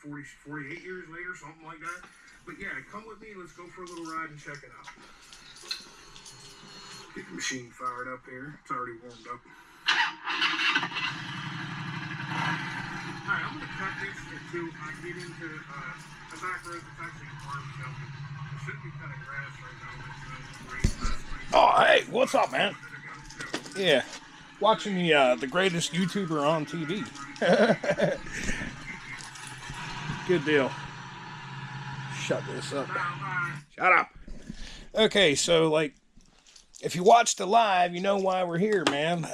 48 years later, something like that. But yeah, come with me. Let's go for a little ride and check it out. Get the machine fired up here. It's already warmed up. Alright, I'm going to cut this until I get into the back road. It's actually a farm shelter. I shouldn't be cutting grass right now. Oh, hey, what's up, man? Yeah, watching the greatest YouTuber on TV. Good deal. Shut this up. Shut up. Okay, so like, if you watched the live, you know why we're here, man.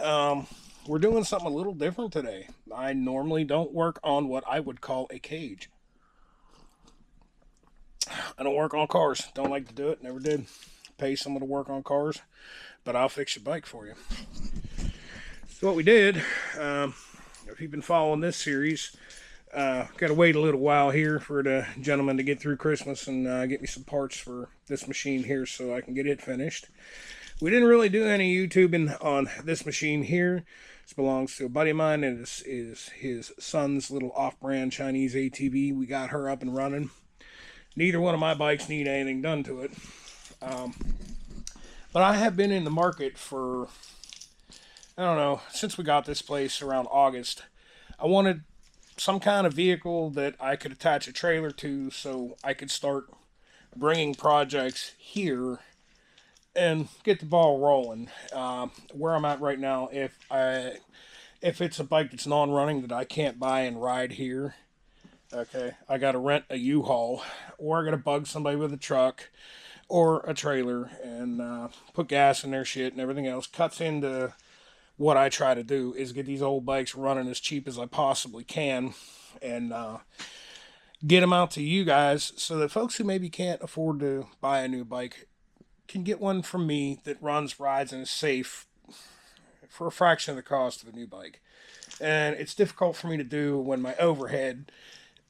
We're doing something a little different today. I normally don't work on what I would call a cage. I don't work on cars. Don't like to do it. Never did. Pay someone to work on cars, but I'll fix your bike for you. So what we did, if you've been following this series, got to wait a little while here for the gentleman to get through Christmas and get me some parts for this machine here so I can get it finished. We didn't really do any YouTubing on this machine here. This belongs to a buddy of mine, and it is his son's little off-brand Chinese ATV. We got her up and running. Neither one of my bikes need anything done to it. But I have been in the market for, I don't know, since we got this place around August. I wanted some kind of vehicle that I could attach a trailer to so I could start bringing projects here and get the ball rolling. Where I'm at right now, if it's a bike that's non-running that I can't buy and ride here, okay, I gotta rent a U-Haul, or I gotta bug somebody with a truck or a trailer and put gas in their shit and everything else. Cuts into what I try to do is get these old bikes running as cheap as I possibly can and get them out to you guys so that folks who maybe can't afford to buy a new bike can get one from me that runs, rides, and is safe for a fraction of the cost of a new bike. And it's difficult for me to do when my overhead,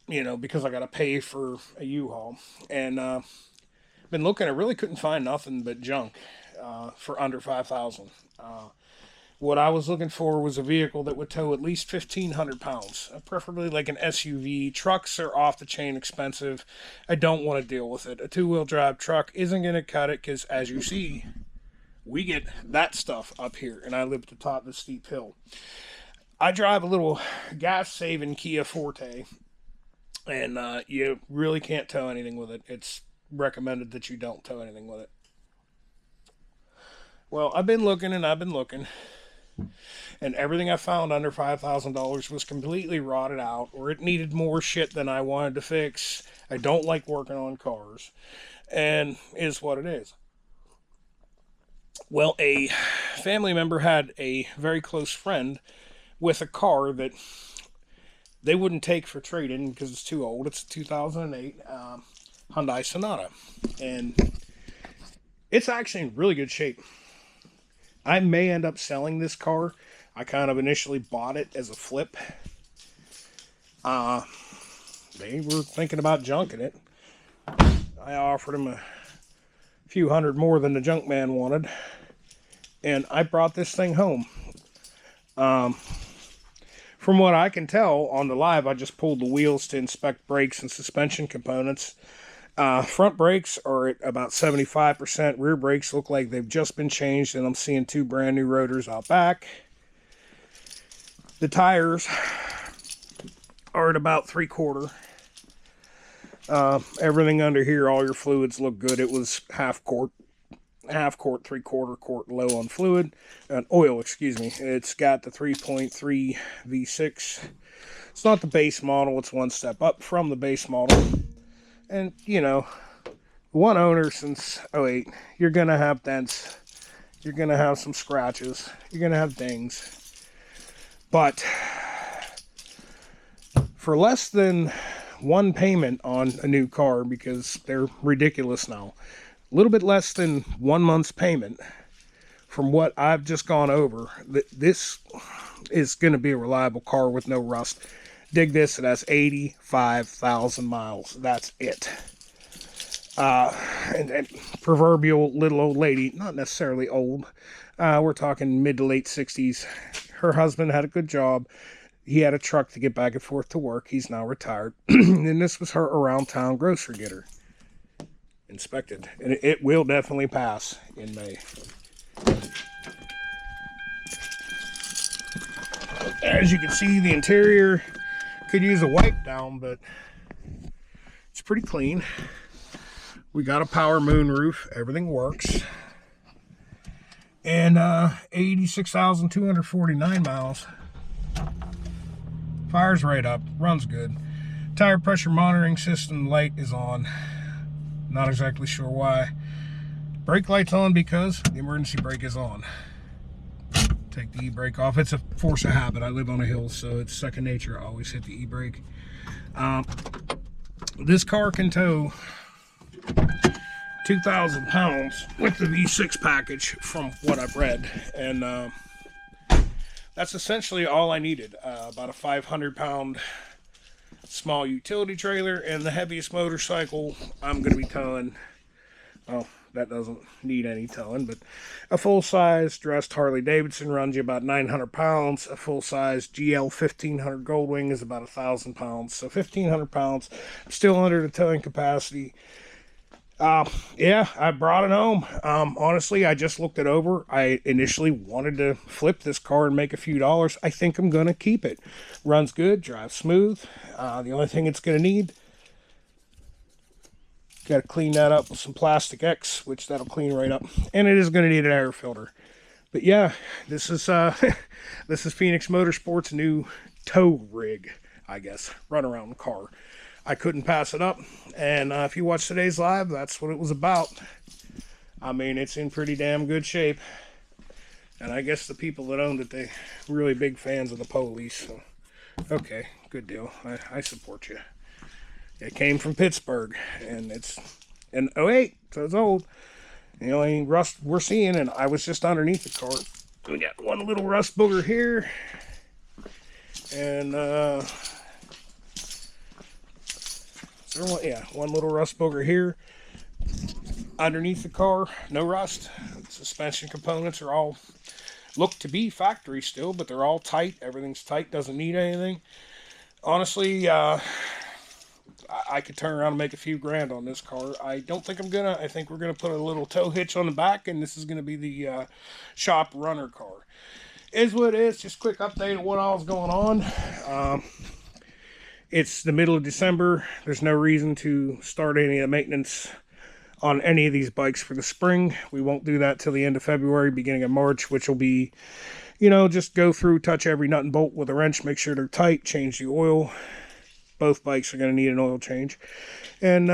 because I got to pay for a U-Haul. And been looking, I really couldn't find nothing but junk for under $5,000. What I was looking for was a vehicle that would tow at least 1,500 pounds, preferably like an SUV. Trucks are off the chain expensive. I don't want to deal with it. A two-wheel drive truck isn't going to cut it because, as you see, we get that stuff up here, and I live at the top of the steep hill. I drive a little gas-saving Kia Forte, and you really can't tow anything with it. It's recommended that you don't tow anything with it. Well, I've been looking and I've been looking, and everything I found under $5,000 was completely rotted out, or it needed more shit than I wanted to fix. I don't like working on cars, and is what it is. Well, a family member had a very close friend with a car that they wouldn't take for trade-in because it's too old. It's a 2008 Hyundai Sonata, and it's actually in really good shape. I may end up selling this car. I kind of initially bought it as a flip. They were thinking about junking it. I offered them a few hundred more than the junk man wanted, and I brought this thing home. From what I can tell on the live, I just pulled the wheels to inspect brakes and suspension components. Front brakes are at about 75%. Rear brakes look like they've just been changed, and I'm seeing two brand new rotors out back. The tires are at about 3/4. Everything under here, all your fluids look good. It was half quart, 3/4 quart low on fluid, oil, excuse me. It's got the 3.3 V6. It's not the base model. It's one step up from the base model. And, one owner since 2008, you're going to have dents. You're going to have some scratches. You're going to have dings. But for less than one payment on a new car, because they're ridiculous now, a little bit less than 1 month's payment, from what I've just gone over, this is going to be a reliable car with no rust. Dig this, it has 85,000 miles. That's it. And proverbial little old lady, not necessarily old. We're talking mid to late 60s. Her husband had a good job. he had a truck to get back and forth to work. He's now retired. And this was her around town grocery getter. Inspected. And it will definitely pass in May. As you can see, the interior could use a wipe down, but it's pretty clean. We got a power moonroof. Everything works. And 86,249 miles. Fires right up. Runs good. Tire pressure monitoring system light is on. Not exactly sure why. Brake light's on because the emergency brake is on. Take the e-brake off. It's a force of habit. I live on a hill, so it's second nature. I always hit the e-brake. This car can tow 2,000 pounds with the V6 package from what I've read. And that's essentially all I needed. About a 500-pound small utility trailer, and the heaviest motorcycle I'm going to be towing, well, that doesn't need any towing, but a full-size dressed Harley-Davidson runs you about 900 pounds. A full-size GL 1500 Goldwing is about 1,000 pounds. So 1,500 pounds, still under the towing capacity. Yeah, I brought it home. Honestly, I just looked it over. I initially wanted to flip this car and make a few dollars. I think I'm going to keep it. Runs good, drives smooth. The only thing it's going to need, got to clean that up with some Plastic X, which that'll clean right up. And it is going to need an air filter. But yeah, this is this is Phoenix Motorsports' new tow rig, I guess. Run around the car. I couldn't pass it up, and if you watch today's live, that's what it was about. I mean, it's in pretty damn good shape, and I guess the people that owned it, they really big fans of the police, so okay, good deal. I support you. It came from Pittsburgh, and it's an '08, so it's old. The only rust we're seeing, and I was just underneath the car. We got one little rust booger here, and one little rust booger here underneath the car. No rust. Suspension components are all look to be factory still, but they're all tight. Everything's tight, doesn't need anything. Honestly, I could turn around and make a few grand on this car. I don't think I'm gonna. I think we're gonna put a little tow hitch on the back, and this is gonna be the shop runner car. Is what it is. Just quick update of what all's going on. It's the middle of December. There's no reason to start any of the maintenance on any of these bikes for the spring. We won't do that till the end of February, beginning of March, which will be, you know, just go through, touch every nut and bolt with a wrench, make sure they're tight, change the oil. Both bikes are going to need an oil change. And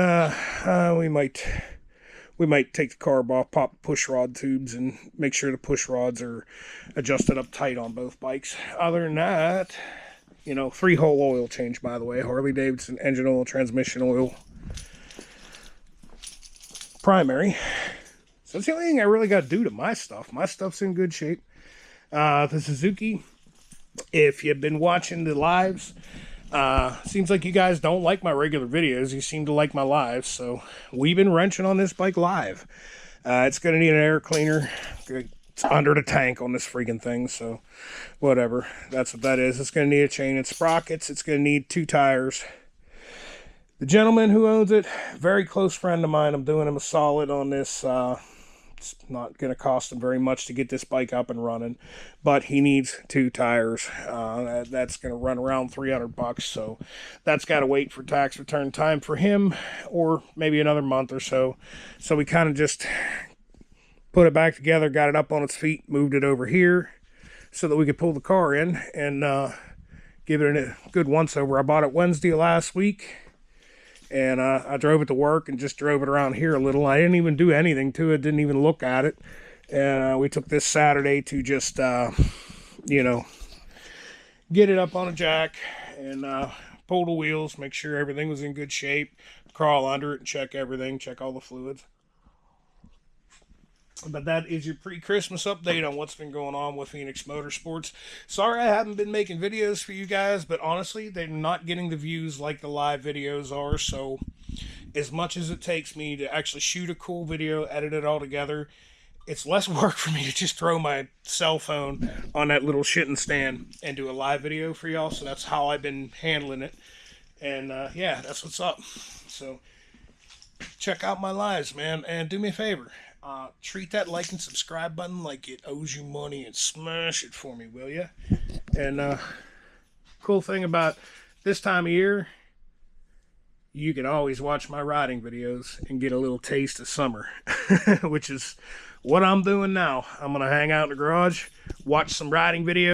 we might take the carb off, pop push rod tubes, and make sure the push rods are adjusted up tight on both bikes. Other than that, you know, 3-hole oil change, by the way. Harley-Davidson engine oil, transmission oil, primary. So that's the only thing I really got to do to my stuff. My stuff's in good shape. The Suzuki, if you've been watching the lives, seems like you guys don't like my regular videos. You seem to like my lives. So we've been wrenching on this bike live. It's going to need an air cleaner. It's under the tank on this freaking thing, so whatever. That's what that is. It's going to need a chain and sprockets. It's going to need 2 tires. The gentleman who owns it, very close friend of mine. I'm doing him a solid on this. It's not going to cost him very much to get this bike up and running, but he needs 2 tires. That's going to run around $300, so that's got to wait for tax return time for him, or maybe another month or so. So we kind of just put it back together, got it up on its feet, moved it over here so that we could pull the car in and give it a good once-over. I bought it Wednesday last week, and I drove it to work and just drove it around here a little. I didn't even do anything to it, didn't even look at it. And we took this Saturday to just, you know, get it up on a jack and pull the wheels, make sure everything was in good shape, crawl under it and check everything, check all the fluids. But that is your pre-Christmas update on what's been going on with Phoenix Motorsports. Sorry I haven't been making videos for you guys, but honestly, they're not getting the views like the live videos are. So as much as it takes me to actually shoot a cool video, edit it all together, it's less work for me to just throw my cell phone on that little shitting stand and do a live video for y'all. So that's how I've been handling it. And yeah, that's what's up. So check out my lives, man, and do me a favor. Treat that like and subscribe button like it owes you money and smash it for me, will ya? And cool thing about this time of year, you can always watch my riding videos and get a little taste of summer, which is what I'm doing now. I'm going to hang out in the garage, watch some riding videos.